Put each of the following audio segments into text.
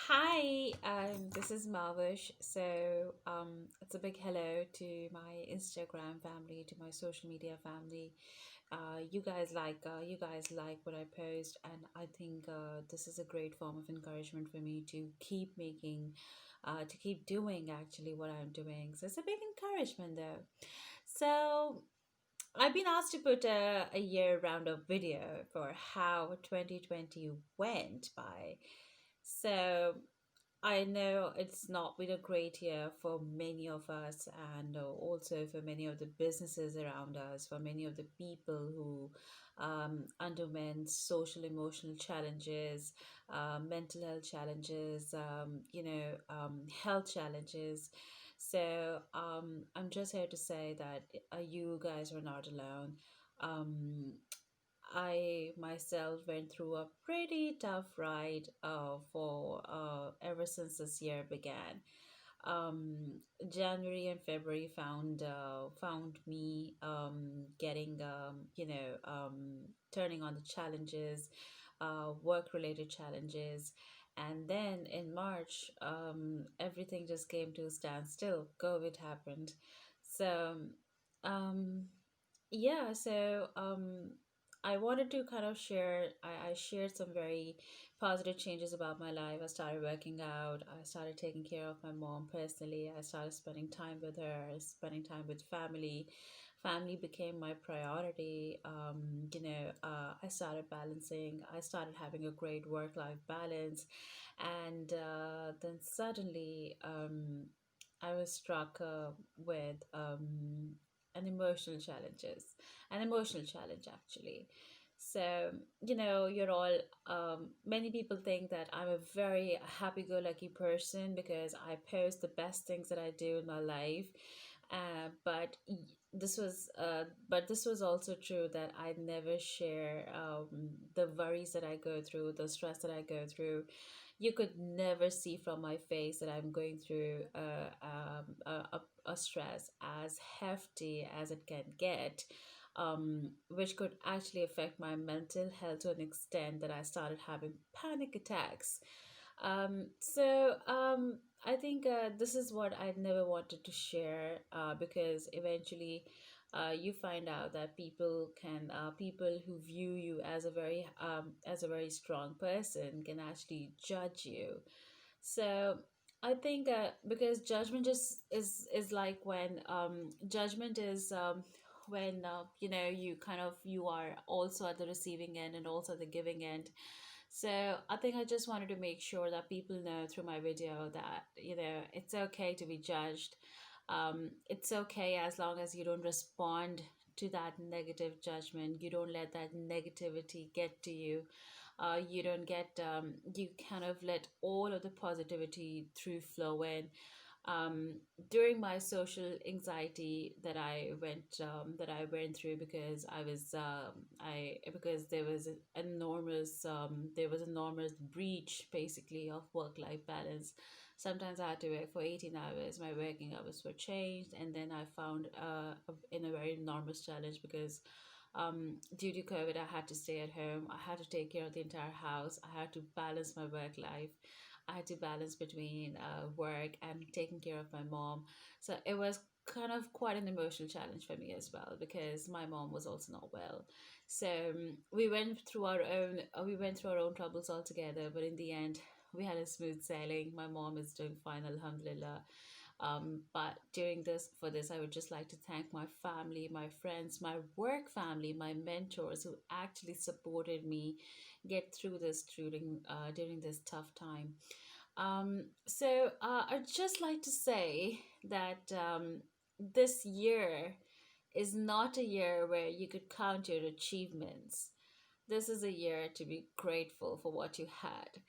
Hi, this is Marvish. It's a big hello to my Instagram family, to my social media family. You guys like what I post, and I think this is a great form of encouragement for me to keep making, to keep doing actually what I'm doing. So it's a big encouragement though. So I've been asked to put a year roundup video for how 2020 went by. So I know it's not been a great year for many of us, and also for many of the businesses around us, for many of the people who underwent social emotional challenges, mental health challenges, health challenges. I'm just here to say that you guys are not alone. Um, I myself went through a pretty tough ride for ever since this year began. January and February found me getting turning on the challenges, work related challenges, and then in March everything just came to a standstill. COVID happened, so um, yeah, I wanted to kind of share. I shared some very positive changes about my life. I started working out. I started taking care of my mom personally. I started spending time with her, spending time with family. Family became my priority. I started balancing. I started having a great work life balance. And then suddenly, I was struck with an emotional challenge actually. So, you're all, many people think that I'm a very happy go lucky person because I post the best things that I do in my life. But this was also true that I never share the worries that I go through, the stress that I go through. You could never see from my face that I'm going through a stress as hefty as it can get, which could actually affect my mental health to an extent that I started having panic attacks. I think this is what I never wanted to share because eventually you find out that people who view you as a very strong person can actually judge you. So I think because judgment just is like when judgment is when you are also at the receiving end and also at the giving end. So I think I just wanted to make sure that people know through my video that it's okay to be judged. It's okay as long as you don't respond to that negative judgment. You don't let that negativity get to you. You don't get you kind of let all of the positivity through flow in. um, During my social anxiety that I went through because I because there was enormous breach basically of work life balance. Sometimes I had to work for 18 hours. My working hours were changed, and then I found in a very enormous challenge because due to COVID, I had to stay at home. I had to take care of the entire house. I had to balance my work life. I had to balance between work and taking care of my mom. So it was kind of quite an emotional challenge for me as well because my mom was also not well. So we went through our own troubles altogether, but in the end, we had a smooth sailing. My mom is doing fine, alhamdulillah. But during this for this, I would just like to thank my family, my friends, my work family, my mentors who actually supported me get through this during this tough time. I'd just like to say that this year is not a year where you could count your achievements. This is a year to be grateful for what you had.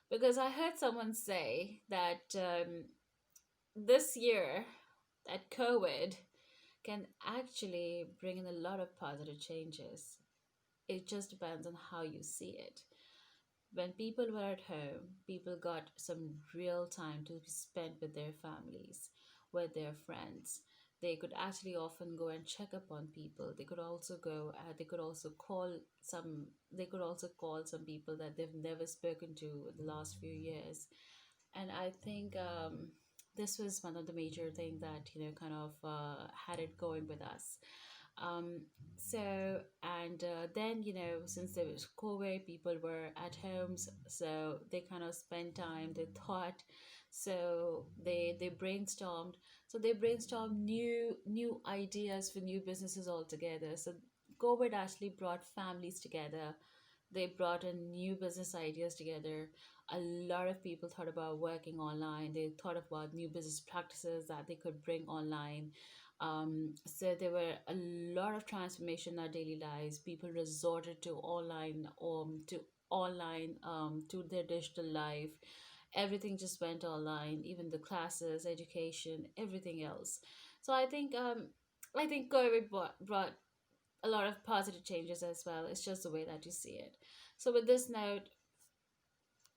Because I heard someone say that this year, that COVID can actually bring in a lot of positive changes. It just depends on how you see it. When people were at home, people got some real time to spend with their families, with their friends. They could actually often go and check up on people. They could also call some people that they've never spoken to in the last few years. And I think this was one of the major things that kind of had it going with us. um, so and then since there was COVID, people were at homes, so they kind of spent time, they thought, so they brainstormed. So they brainstormed new ideas for new businesses altogether. So COVID actually brought families together. They brought in new business ideas together. A lot of people thought about working online. They thought about new business practices that they could bring online. So there were a lot of transformation in our daily lives. People resorted to their digital life. Everything just went online, even the classes, education, everything else. So I think COVID brought a lot of positive changes as well. It's just the way that you see it. So with this note,